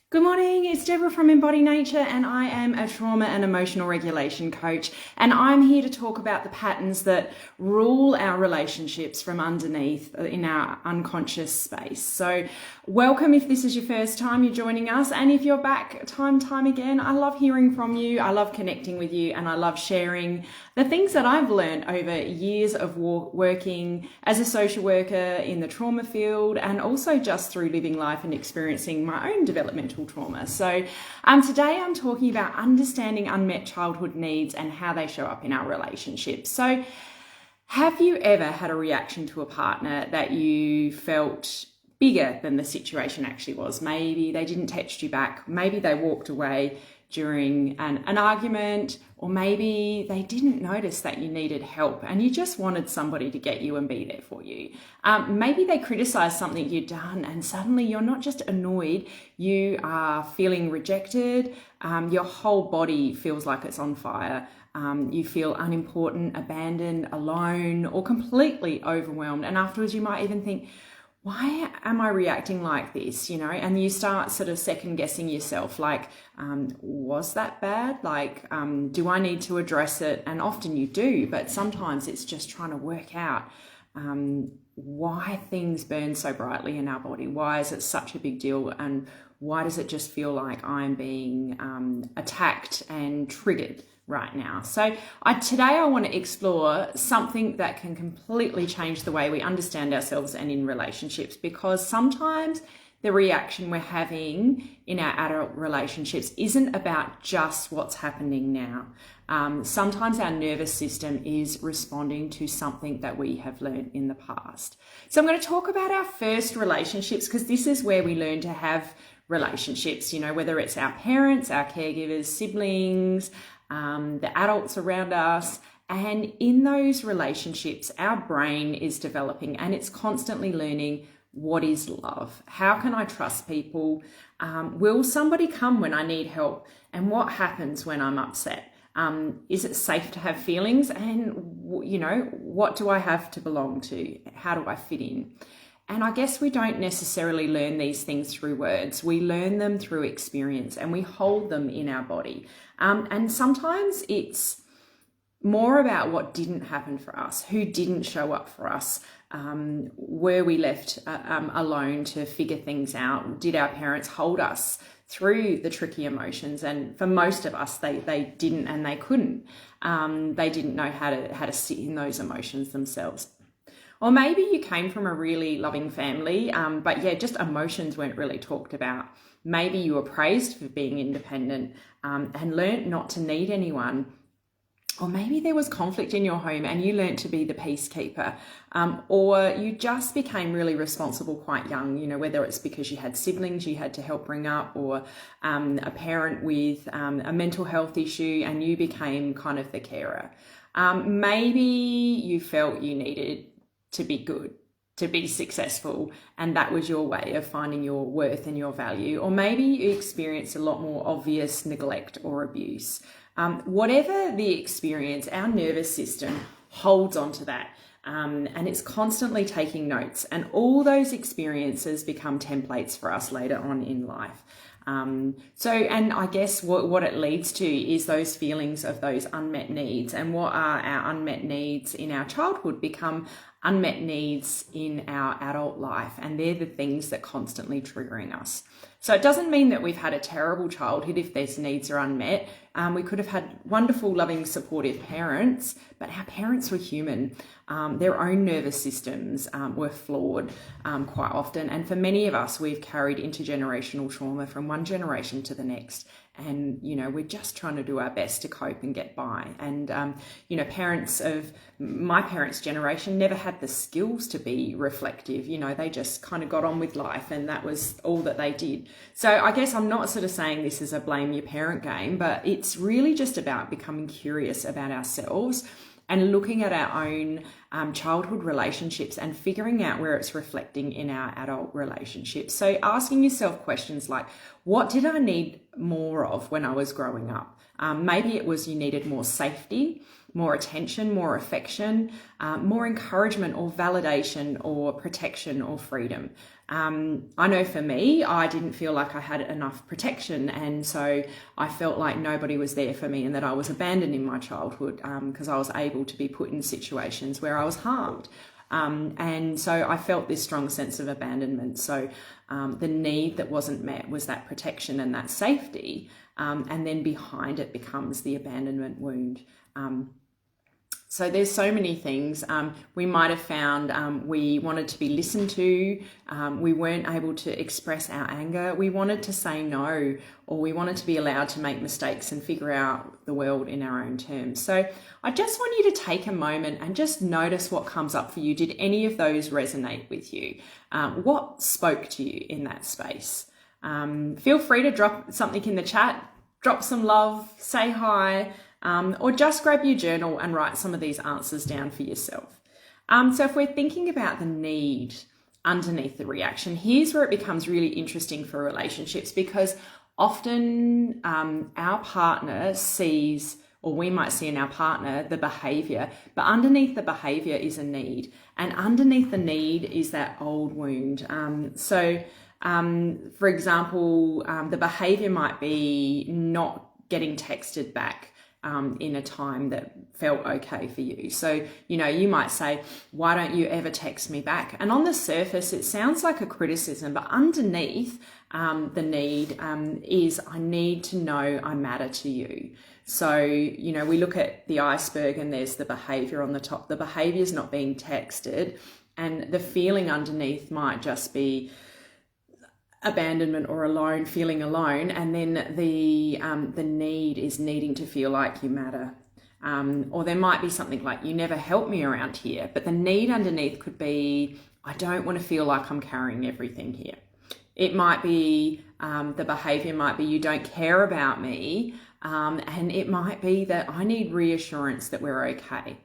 Good morning, it's Deborah from Embody Nature, and I am a trauma and emotional regulation coach. And I'm here to talk about the patterns that rule our relationships from underneath in our unconscious space. So, welcome if this is your first time you're joining us. And if you're back time again, I love hearing from you. I love connecting with you, and I love sharing the things that I've learned over years of working as a social worker in the trauma field, and also just through living life and experiencing my own developmental trauma. So today I'm talking about understanding unmet childhood needs and how they show up in our relationships. So have you ever had a reaction to a partner that you felt bigger than the situation actually was? Maybe they didn't text you back, maybe they walked away during an argument, or maybe they didn't notice that you needed help and you just wanted somebody to get you and be there for you. Maybe they criticized something you'd done and suddenly you're not just annoyed, you are feeling rejected. Your whole body feels like it's on fire. You feel unimportant, abandoned, alone, or completely overwhelmed. And afterwards you might even think, why am I reacting like this? And you start sort of second guessing yourself, like, was that bad? Like, do I need to address it? And often you do, but sometimes it's just trying to work out why things burn so brightly in our body. Why is it such a big deal? And why does it just feel like I'm being attacked and triggered right now? So today I want to explore something that can completely change the way we understand ourselves and in relationships, because sometimes the reaction we're having in our adult relationships isn't about just what's happening now. Sometimes our nervous system is responding to something that we have learned in the past. So I'm going to talk about our first relationships, because this is where we learn to have relationships, whether it's our parents, our caregivers, siblings, the adults around us. And in those relationships, our brain is developing and it's constantly learning, what is love? How can I trust people? Will somebody come when I need help? And what happens when I'm upset? Is it safe to have feelings? And, what do I have to belong to? How do I fit in? And I guess we don't necessarily learn these things through words. We learn them through experience and we hold them in our body. And sometimes it's more about what didn't happen for us, who didn't show up for us. Were we left alone to figure things out? Did our parents hold us through the tricky emotions? And for most of us, they didn't and they couldn't. They didn't know how to sit in those emotions themselves. Or maybe you came from a really loving family, but just emotions weren't really talked about. Maybe you were praised for being independent and learnt not to need anyone. Or maybe there was conflict in your home and you learnt to be the peacekeeper. Or you just became really responsible quite young, whether it's because you had siblings you had to help bring up, or a parent with a mental health issue and you became kind of the carer. Maybe you felt you needed to be good, to be successful, and that was your way of finding your worth and your value. Or maybe you experienced a lot more obvious neglect or abuse. Whatever the experience, our nervous system holds onto that, and it's constantly taking notes, and all those experiences become templates for us later on in life. And I guess what it leads to is those feelings of those unmet needs, and what are our unmet needs in our childhood become unmet needs in our adult life, and they're the things that constantly triggering us. So it doesn't mean that we've had a terrible childhood if those needs are unmet. We could have had wonderful, loving, supportive parents, but our parents were human. Their own nervous systems were flawed quite often. And for many of us, we've carried intergenerational trauma from one generation to the next. And, we're just trying to do our best to cope and get by. And, parents of my parents' generation never had the skills to be reflective. They just kind of got on with life and that was all that they did. So I guess I'm not sort of saying this is a blame your parent game, but it's really just about becoming curious about ourselves and looking at our own childhood relationships and figuring out where it's reflecting in our adult relationships. So asking yourself questions like, what did I need more of when I was growing up? Maybe it was you needed more safety, more attention, more affection, more encouragement or validation or protection or freedom. I know for me, I didn't feel like I had enough protection, and so I felt like nobody was there for me and that I was abandoned in my childhood because I was able to be put in situations where I was harmed. And so I felt this strong sense of abandonment. So the need that wasn't met was that protection and that safety. And then behind it becomes the abandonment wound. So there's so many things. We might have found we wanted to be listened to. We weren't able to express our anger. We wanted to say no, or we wanted to be allowed to make mistakes and figure out the world in our own terms. So I just want you to take a moment and just notice what comes up for you. Did any of those resonate with you? What spoke to you in that space? Feel free to drop something in the chat, drop some love, say hi. Or just grab your journal and write some of these answers down for yourself. So if we're thinking about the need underneath the reaction, here's where it becomes really interesting for relationships, because often our partner sees, or we might see in our partner, the behavior, but underneath the behavior is a need. And underneath the need is that old wound. For example, the behavior might be not getting texted back in a time that felt okay for you. So, you might say, why don't you ever text me back? And on the surface, it sounds like a criticism, but underneath the need is, I need to know I matter to you. So, we look at the iceberg and there's the behavior on the top. The behavior is not being texted, and the feeling underneath might just be abandonment or alone, feeling alone, and then the need is needing to feel like you matter. Or there might be something like, you never help me around here, but the need underneath could be, I don't want to feel like I'm carrying everything here. It might be, the behavior might be, you don't care about me, and it might be that I need reassurance that we're okay.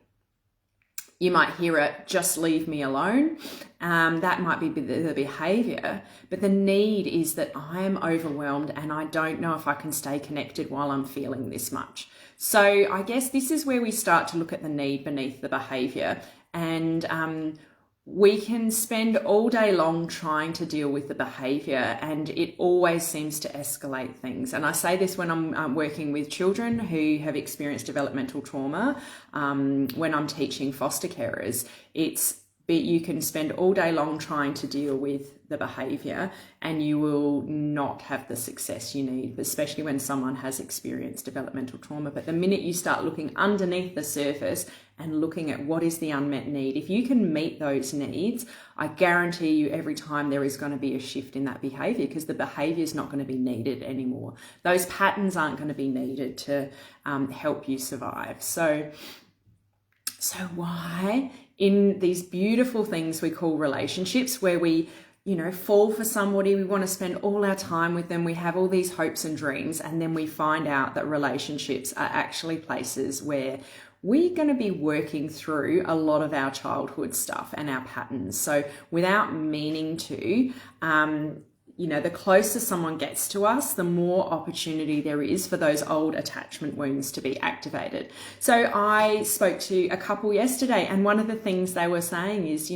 You might hear it, just leave me alone. That might be the behavior, but the need is that I am overwhelmed and I don't know if I can stay connected while I'm feeling this much. So I guess this is where we start to look at the need beneath the behavior, and we can spend all day long trying to deal with the behavior, and it always seems to escalate things. And I say this when I'm working with children who have experienced developmental trauma. When I'm teaching foster carers, you can spend all day long trying to deal with the behavior and you will not have the success you need, especially when someone has experienced developmental trauma. But the minute you start looking underneath the surface and looking at what is the unmet need, if you can meet those needs, I guarantee you every time there is going to be a shift in that behavior, because the behavior is not going to be needed anymore. Those patterns aren't going to be needed to help you survive. So why, in these beautiful things we call relationships, where we, fall for somebody, we want to spend all our time with them, we have all these hopes and dreams, and then we find out that relationships are actually places where we're going to be working through a lot of our childhood stuff and our patterns. So without meaning to, the closer someone gets to us, the more opportunity there is for those old attachment wounds to be activated. So I spoke to a couple yesterday, and one of the things they were saying is,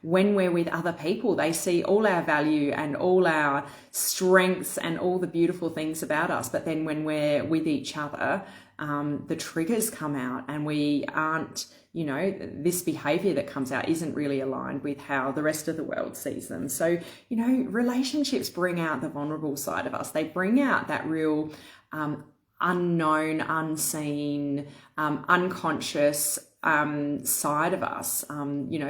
when we're with other people, they see all our value and all our strengths and all the beautiful things about us. But then when we're with each other, the triggers come out, and we aren't, this behavior that comes out isn't really aligned with how the rest of the world sees them. So, relationships bring out the vulnerable side of us. They bring out that real unknown, unseen, unconscious side of us,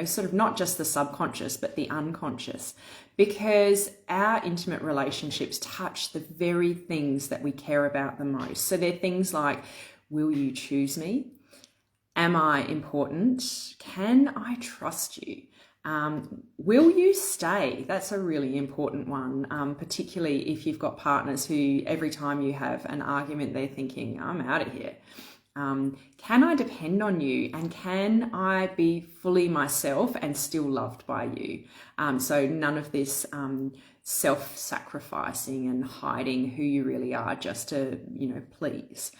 sort of not just the subconscious, but the unconscious, because our intimate relationships touch the very things that we care about the most. So they're things like, will you choose me? Am I important? Can I trust you? Will you stay? That's a really important one, particularly if you've got partners who every time you have an argument, they're thinking, I'm out of here. Can I depend on you? And can I be fully myself and still loved by you? So none of this self-sacrificing and hiding who you really are just to, please.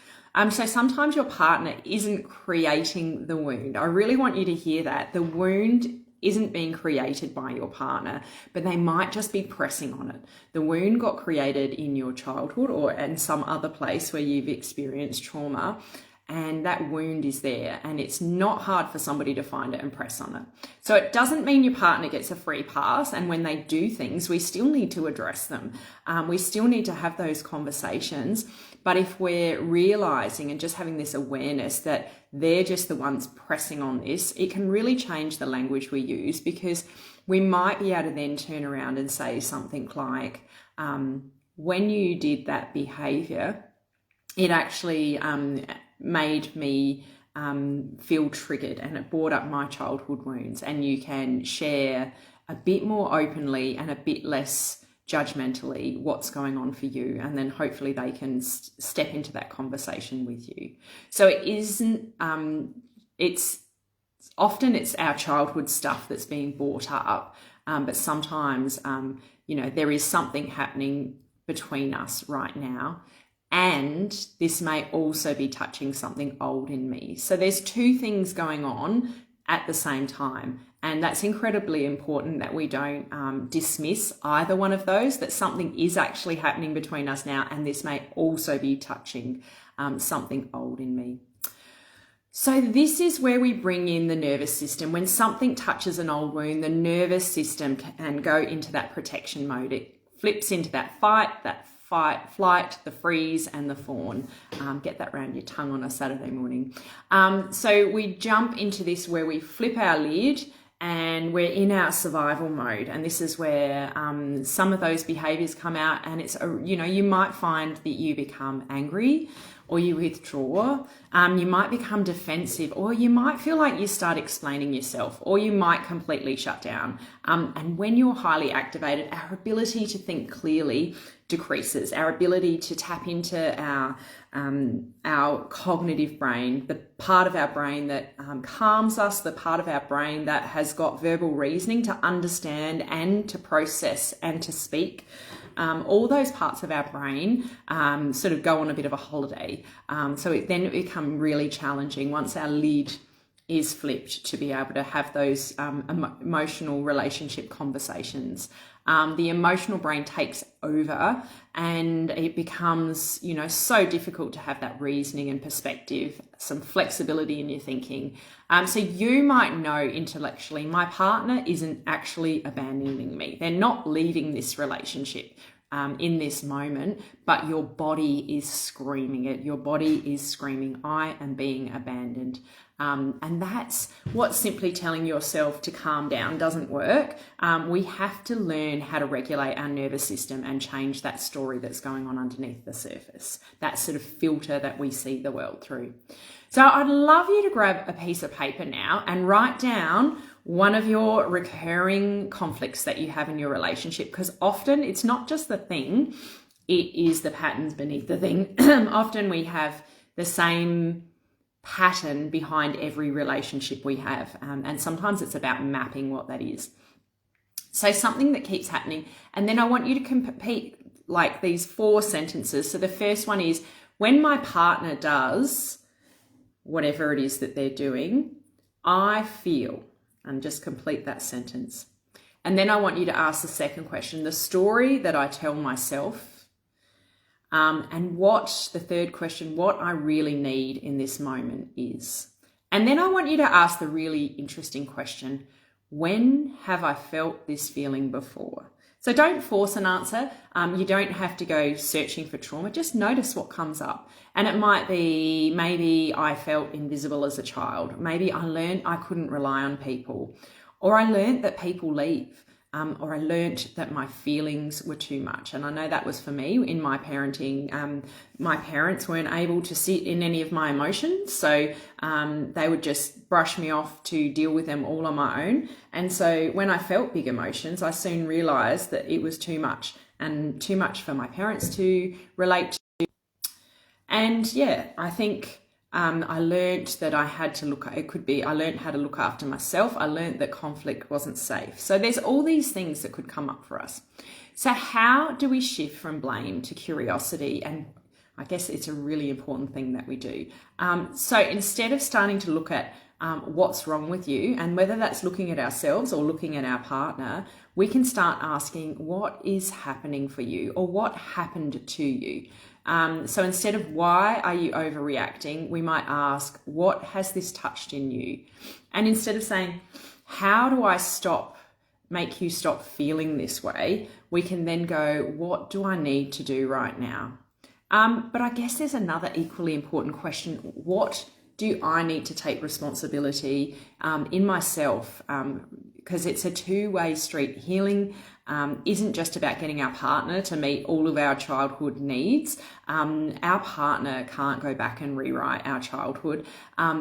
So sometimes your partner isn't creating the wound. I really want you to hear that. The wound isn't being created by your partner, but they might just be pressing on it. The wound got created in your childhood or in some other place where you've experienced trauma, and that wound is there, and it's not hard for somebody to find it and press on it. So it doesn't mean your partner gets a free pass, and when they do things, we still need to address them. We still need to have those conversations. But if we're realizing and just having this awareness that they're just the ones pressing on this, it can really change the language we use, because we might be able to then turn around and say something like, when you did that behavior, it actually made me feel triggered, and it brought up my childhood wounds. And you can share a bit more openly and a bit less judgmentally what's going on for you, and then hopefully they can step into that conversation with you. So it isn't, it's our childhood stuff that's being brought up, but sometimes, there is something happening between us right now. And this may also be touching something old in me. So there's two things going on at the same time. And that's incredibly important that we don't dismiss either one of those, that something is actually happening between us now, and this may also be touching something old in me. So this is where we bring in the nervous system. When something touches an old wound, the nervous system can go into that protection mode. It flips into that fight, flight, the freeze, and the fawn. Get that round your tongue on a Saturday morning. So we jump into this where we flip our lid and we're in our survival mode. And this is where some of those behaviors come out, and it's, you might find that you become angry, or you withdraw, you might become defensive, or you might feel like you start explaining yourself, or you might completely shut down. And when you're highly activated, our ability to think clearly decreases. Our ability to tap into our cognitive brain, the part of our brain that calms us, the part of our brain that has got verbal reasoning to understand and to process and to speak. All those parts of our brain sort of go on a bit of a holiday. So it become really challenging once our lid is flipped to be able to have those emotional relationship conversations. The emotional brain takes over, and it becomes, so difficult to have that reasoning and perspective, some flexibility in your thinking. So you might know intellectually, my partner isn't actually abandoning me. They're not leaving this relationship in this moment, but your body is screaming it. Your body is screaming, I am being abandoned. And that's what simply telling yourself to calm down doesn't work. We have to learn how to regulate our nervous system and change that story that's going on underneath the surface, that sort of filter that we see the world through. So I'd love you to grab a piece of paper now and write down one of your recurring conflicts that you have in your relationship, because often it's not just the thing, it is the patterns beneath the thing. Often we have the same pattern behind every relationship we have, and sometimes it's about mapping what that is. So something that keeps happening, and then I want you to compete like these 4 sentences. So the first one is, when my partner does whatever it is that they're doing, I feel, and just complete that sentence. And then I want you to ask the second question, the story that I tell myself, and what the third question, what I really need in this moment is. And then I want you to ask the really interesting question, when have I felt this feeling before? So don't force an answer. You don't have to go searching for trauma. Just notice what comes up. And it might be, maybe I felt invisible as a child. Maybe I learned I couldn't rely on people. Or I learned that people leave. Or I learnt that my feelings were too much. And I know that was for me in my parenting. My parents weren't able to sit in any of my emotions. So they would just brush me off to deal with them all on my own. And so when I felt big emotions, I soon realized that it was too much, and too much for my parents to relate to. And yeah, I think I learned that I learned how to look after myself. I learned that conflict wasn't safe. So there's all these things that could come up for us. So how do we shift from blame to curiosity? And I guess it's a really important thing that we do. So instead of starting to look at what's wrong with you, and whether that's looking at ourselves or looking at our partner, we can start asking what is happening for you or what happened to you. So instead of why are you overreacting, we might ask, what has this touched in you? And instead of saying, how do I make you stop feeling this way, we can then go, what do I need to do right now? But I guess there's another equally important question. What do I need to take responsibility in myself? Because it's a two-way street. Healing isn't just about getting our partner to meet all of our childhood needs. Our partner can't go back and rewrite our childhood.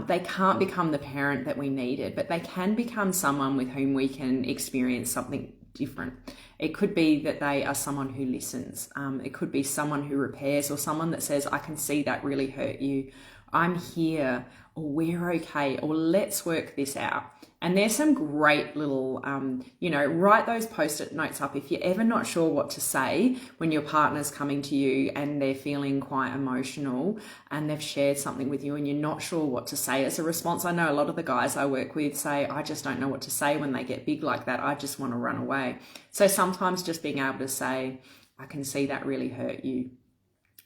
They can't become the parent that we needed, but they can become someone with whom we can experience something different. It could be that they are someone who listens. It could be someone who repairs, or someone that says, I can see that really hurt you. I'm here, or we're okay, or let's work this out. And there's some great little, write those post-it notes up if you're ever not sure what to say when your partner's coming to you and they're feeling quite emotional and they've shared something with you and you're not sure what to say as a response. I know a lot of the guys I work with say, I just don't know what to say when they get big like that. I just want to run away. So sometimes just being able to say, I can see that really hurt you.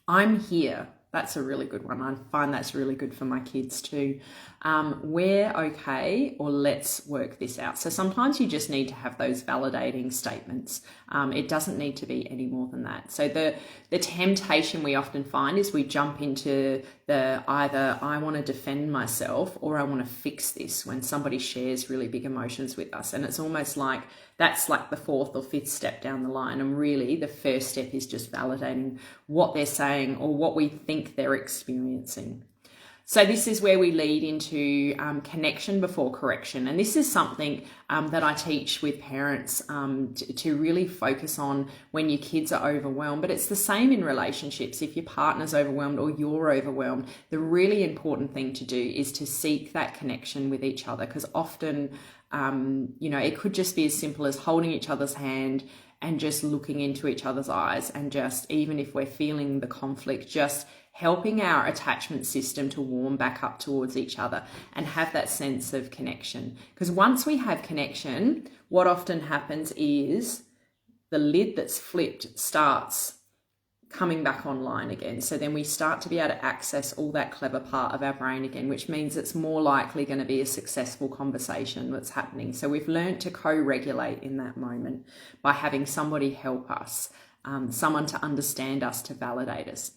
I'm here. That's a really good one. I find that's really good for my kids too. We're okay, or let's work this out. So sometimes you just need to have those validating statements. It doesn't need to be any more than that. So the temptation we often find is we jump into the either I want to defend myself or I want to fix this when somebody shares really big emotions with us. And it's almost like that's like the fourth or fifth step down the line. And really the first step is just validating what they're saying or what we think they're experiencing. So this is where we lead into connection before correction. And this is something that I teach with parents to really focus on when your kids are overwhelmed. But it's the same in relationships. If your partner's overwhelmed or you're overwhelmed, the really important thing to do is to seek that connection with each other. Because often, it could just be as simple as holding each other's hand and just looking into each other's eyes, and just, even if we're feeling the conflict, just helping our attachment system to warm back up towards each other and have that sense of connection. Because once we have connection, what often happens is the lid that's flipped starts coming back online again. So then we start to be able to access all that clever part of our brain again, which means it's more likely going to be a successful conversation that's happening. So we've learned to co-regulate in that moment by having somebody help us, someone to understand us, to validate us.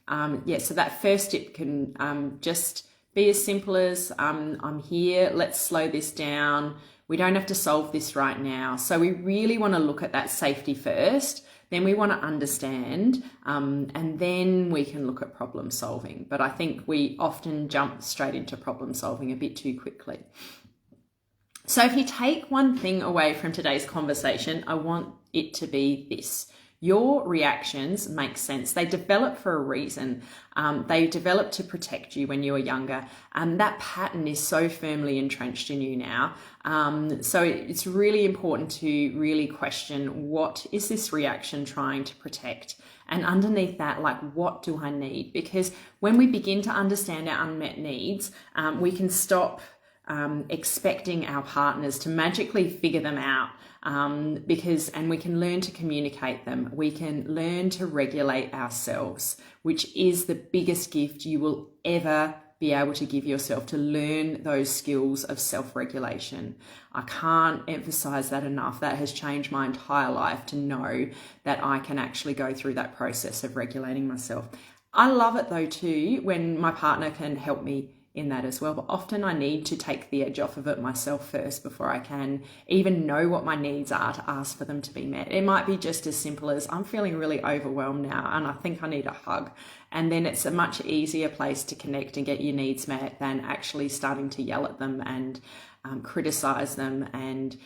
So that first tip can just be as simple as I'm here, let's slow this down. We don't have to solve this right now. So we really want to look at that safety first. Then we want to understand, and then we can look at problem solving. But I think we often jump straight into problem solving a bit too quickly. So if you take one thing away from today's conversation, I want it to be this. Your reactions make sense. They develop for a reason. They develop to protect you when you were younger. And that pattern is so firmly entrenched in you now. So it's really important to really question, what is this reaction trying to protect? And underneath that, like, what do I need? Because when we begin to understand our unmet needs, we can stop expecting our partners to magically figure them out. And we can learn to communicate them. We can learn to regulate ourselves, which is the biggest gift you will ever be able to give yourself, to learn those skills of self-regulation. I can't emphasize that enough. That has changed my entire life, to know that I can actually go through that process of regulating myself. I love it though too when my partner can help me in that as well, but often I need to take the edge off of it myself first before I can even know what my needs are to ask for them to be met. It might be just as simple as, I'm feeling really overwhelmed now and I think I need a hug. And then it's a much easier place to connect and get your needs met than actually starting to yell at them and criticize them and,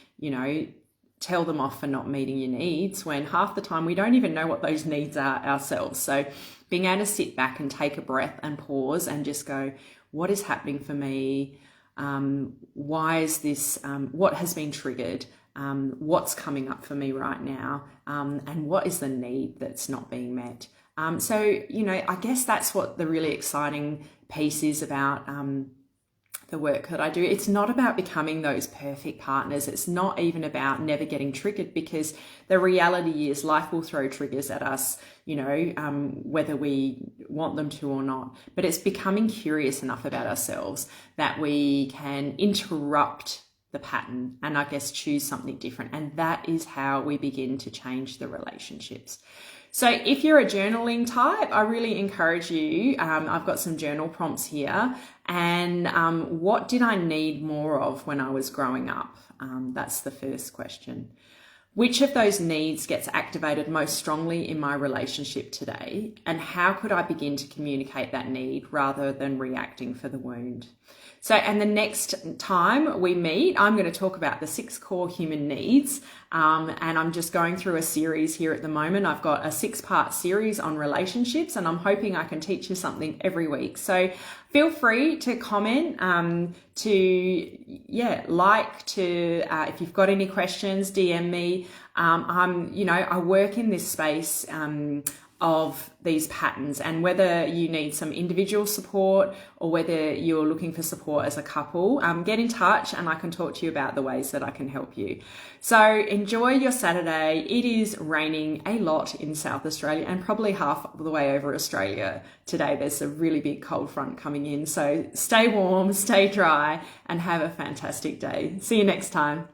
tell them off for not meeting your needs, when half the time we don't even know what those needs are ourselves. So being able to sit back and take a breath and pause and just go, what is happening for me? Why is this? What has been triggered? What's coming up for me right now? And what is the need that's not being met? I guess that's what the really exciting piece is about the work that I do. It's not about becoming those perfect partners. It's not even about never getting triggered, because the reality is life will throw triggers at us, whether we want them to or not. But it's becoming curious enough about ourselves that we can interrupt the pattern and I guess choose something different. And that is how we begin to change the relationships. So if you're a journaling type, I really encourage you. I've got some journal prompts here. And what did I need more of when I was growing up? That's the first question. Which of those needs gets activated most strongly in my relationship today? And how could I begin to communicate that need rather than reacting for the wound? So, and the next time we meet, I'm going to talk about the 6 core human needs. And I'm just going through a series here at the moment. I've got a 6-part series on relationships, and I'm hoping I can teach you something every week. So feel free to comment, if you've got any questions, DM me. I work in this space, of these patterns, and whether you need some individual support or whether you're looking for support as a couple, get in touch and I can talk to you about the ways that I can help you. So enjoy your Saturday. It is raining a lot in South Australia and probably half of the way over Australia today. There's a really big cold front coming in. So stay warm, stay dry, and have a fantastic day. See you next time.